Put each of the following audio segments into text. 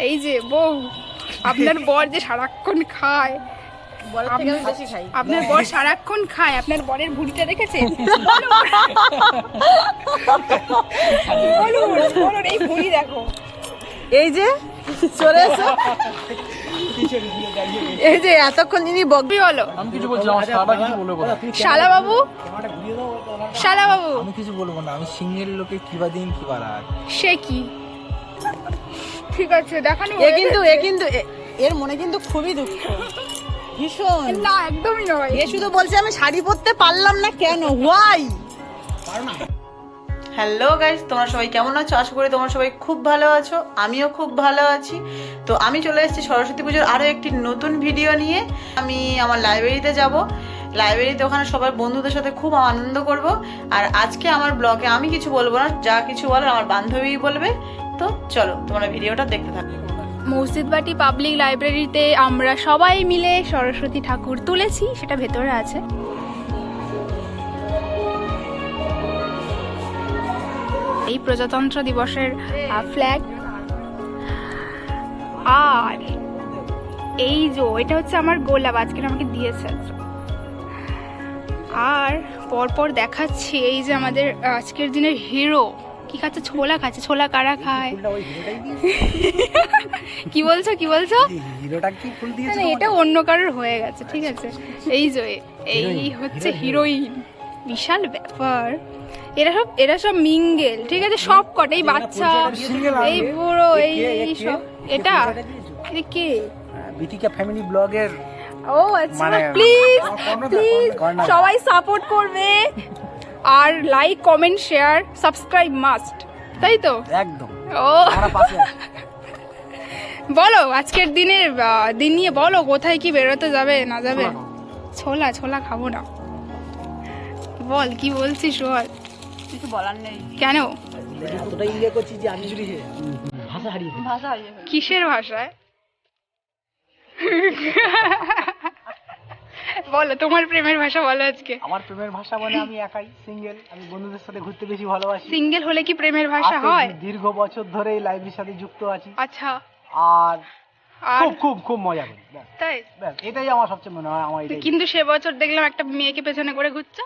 এই যে বউ, আপনার বর যে সারাক্ষণ খায়, আপনার বর সারাক্ষণ খায়, আপনার বরের ভুঁড়িটা দেখেছেন? বলুন বলুন, এই ভুঁড়ি দেখো, এই যে চলে এসো, এই যে এতক্ষণ যিনি বকবি হলো। আমি কিছু বলছি না, আমার শালা কিছু বলবো না। শালা বাবু, শালা বাবু আমি কিছু বলবো না, আমি সিঙ্গেল লোকে কিবা দিন কিবা রাত। সে কি? ঠিক আছে দেখানো। এ কিন্তু এর মনে কিন্তু খুবই দুঃখ, ভীষণ। না একদমই নয়, এ শুধু বলছে আমি শাড়ি পরতে পারলাম না, কেন, হোয়াই? হ্যালো গাইস, তোমরা সবাই কেমন আছো? আশা করি তোমরা সবাই খুব ভালো আছো, আমিও খুব ভালো আছি। তো আমি চলে এসেছি সরস্বতী পুজোর আরও একটি নতুন ভিডিও নিয়ে। আমি আমার লাইব্রেরিতে যাব, লাইব্রেরিতে ওখানে সবার বন্ধুদের সাথে খুব আনন্দ করব। আর আজকে আমার ব্লগে আমি কিছু বলবো না, যা কিছু বলার আমার বান্ধবীই বলবে। তো চলো তোমরা ভিডিওটা দেখতে থাকো। মসজিদবাটি পাবলিক লাইব্রেরিতে আমরা সবাই মিলে সরস্বতী ঠাকুর তুলেছি, সেটা ভেতরে আছে। এই প্রজাতন্ত্র দিবসের ফ্ল্যাগ। আর এই যে এটা হচ্ছে আমার গোলাপ, আজকে আমাকে দিয়েছে। আর পরপর দেখাচ্ছি এই যে আমাদের আজকের দিনের হিরো কি খাচ্ছে, ছোলা খাচ্ছে। ছোলা কারা খায়? কি বলছো কি বলছো? এটা অন্য কারোর হয়ে গেছে, ঠিক আছে। এই যে এই হচ্ছে হিরোইন, বিশাল ব্যাপার। এরা সব মিঙ্গেল, ঠিক আছে, সব কটা, এই বাচ্চা, এই বুড়ো, এই সব। এটা কে? বিটিকা ফ্যামিলি ব্লগের। ও আচ্ছা, প্লিজ প্লিজ সবাই সাপোর্ট করবে, আর like comment share subscribe must, তাই তো? একদম। ও বলো আজকের দিনের দিন নিয়ে বলো, কোথায় কি বেরোতে যাবে না যাবে? ছোলা ছোলা খাবো না। বল কি বলছিস? বল। কিছু বলার নেই। কেন? এতটা ইয়ে করছি যে আমি যদি ভাষা হারিয়ে কিসের ভাষায়? বলো তোমার প্রেমের ভাষা বলো আজকে। আমার প্রেমের ভাষা মানে আমি একাই সিঙ্গেল, আমি বন্ধুদের সাথে ঘুরতে বেশি ভালোবাসি। সিঙ্গেল হলে কি প্রেমের ভাষা হয়? দীর্ঘ বছর ধরে এই লাইব্রেরির সাথে যুক্ত আছি। আচ্ছা। আর খুব খুব খুব মজা করি, তাই? ব্যাস এটাই আমার সবচেয়ে মনে হয় আমার এটাই। কিন্তু সে বছর দেখলাম একটা মেয়েকে পেছনে করে ঘুরছো।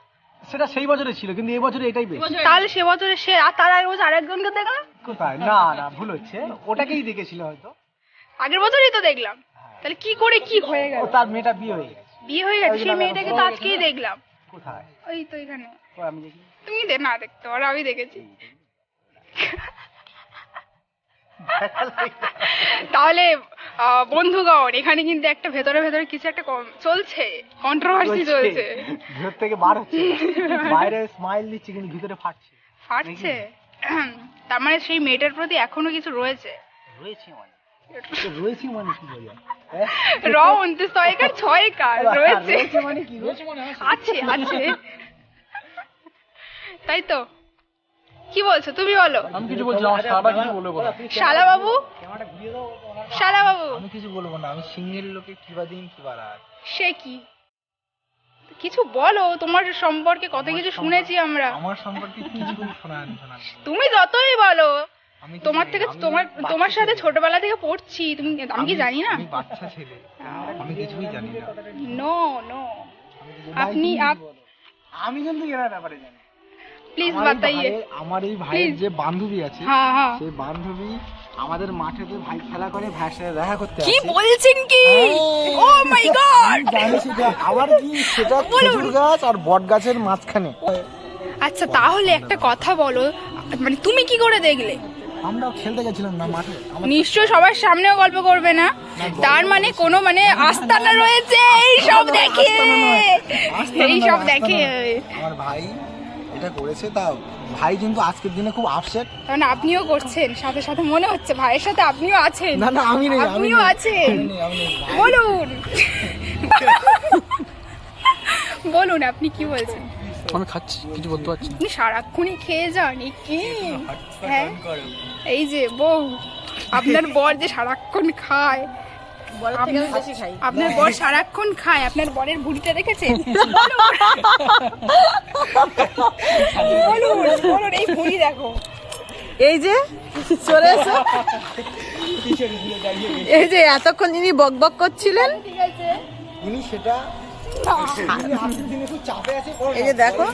সেটা সেই বছরে ছিল, কিন্তু এই বছরে এটাই বেশি। তাহলে সে বছরে সে, আর তার আগের বছর আরেকজনকে দেখলাম। কোথায়? না না, ভুল হচ্ছে, ওটাকেই দেখেছিল হয়তো। আগের বছরই তো দেখলাম। তাহলে কি করে কি হয়ে গেল? তার মেয়েটা বিয়ে হয়ে গেছে। বিয়ে হয়ে গেছে? সেই মেয়েটাকে তো আজকেই দেখলাম। কোথায়? ওই তো এখানে। আমি দেখি। তুমি না দেখতে পারো, আমি দেখেছি। তাহলে বন্ধুগণ, এখানে কিন্তু একটা ভেতরে ভেতরে কিছু একটা চলছে, কন্ট্রোভার্সি চলছে। ভেতর থেকে বার হচ্ছে, বাইরে স্মাইল দিচ্ছে কিন্তু ভিতরে ফাটছে। ফাটছে? তার মানে সেই মেয়েটার প্রতি এখনো কিছু রয়েছে। রয়েছে মানে রয়েছে মানে কি বলি? র 29 6 রয়েছে মানে কি? আছে আছে, তাই তো? কি বলছো তুমি? বলো। আমি কিছু বলছি না, আমার শালা কিছু বলবো না। শালা বাবু, শালা বাবু আমি কিছু বলবো না, আমি সিঙ্গেল লোকে কিবা দিন কিবা রাত। সে কি? কিছু বলো, তোমার সম্পর্কে কত কিছু শুনেছি আমরা। আমার সম্পর্কে কিছু শোনান। তুমি যতই বলো, তোমার থেকে তোমার সাথে ছোটবেলা থেকে পড়ছি, তুমি, আমি কি জানি না? আমি বাচ্চা ছেলে, আমি কিছুই জানি না। নো নো, আমি কিন্তু এর ব্যাপারে জানি। প্লিজ বাতাইয়ে। আমার এই ভাইয়ের যে বান্ধবী আছে, হ্যাঁ, সেই বান্ধবী আমাদের মাঠেতে ভাই খেলা করে, ভাইয়ের সাথে দেখা করতে আসে। কি বলছেন কি? ও মাই গড! জানি সেটা আবার কি, সেটা খেজুর গাছ আর বট গাছের মাঝখানে। আচ্ছা তাহলে একটা কথা বলো, মানে তুমি কি করে দেখলে? আমরাও খেলতে গেছিলাম না মাঠে। নিশ্চয় সবার সামনেও গল্প করবে না, তার মানে কোনো মানে আস্তানা রয়েছে এই সব দেখে, এই সব দেখে। আমার ভাই এটা করেছে, তাও ভাই কিন্তু আজকের দিনে খুব আপসেট। মানে আপনিও করছেন সাথে সাথে, মনে হচ্ছে ভাইয়ের সাথে আপনিও আছেন। না না, আমি নেই, আপনিও আছেন। বলুন বলুন, আপনি কি বলছেন? আমি খাচ্ছি, কিছু বলতে পারছি না। আপনি সারাক্ষণই খেয়ে যান কি? হ্যাঁ, এই যে বউ, আপনার বর যে সারাক্ষণ খায়, আপনার বর সারাক্ষণ খায়, আপনার বরের ভুঁড়িটা দেখেছেন? বলুন বলুন, এই ভুঁড়ি দেখো, এই যে চলে এসো, কিসের ভুলে দাঁড়িয়ে গেছে? এই যে এতক্ষণ যিনি বকবক করছিলেন, ঠিক আছে ইনি সেটা ইনি আজকের দিনে খুব চাপে আছে। এই যে দেখো।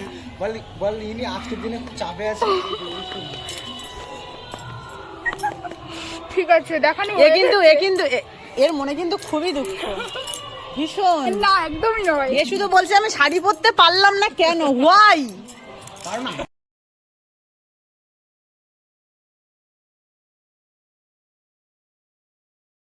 বল ইনি আজকের দিনে খুব চাপে আছে। ঠিক আছে দেখানো এ কিন্তু এর মনে কিন্তু খুবই দুঃখ, ভীষণ। না একদমই নয়। এ শুধু বলছে আমি শাড়ি পরতে পারলাম না, কেন, হোয়াই? কারণ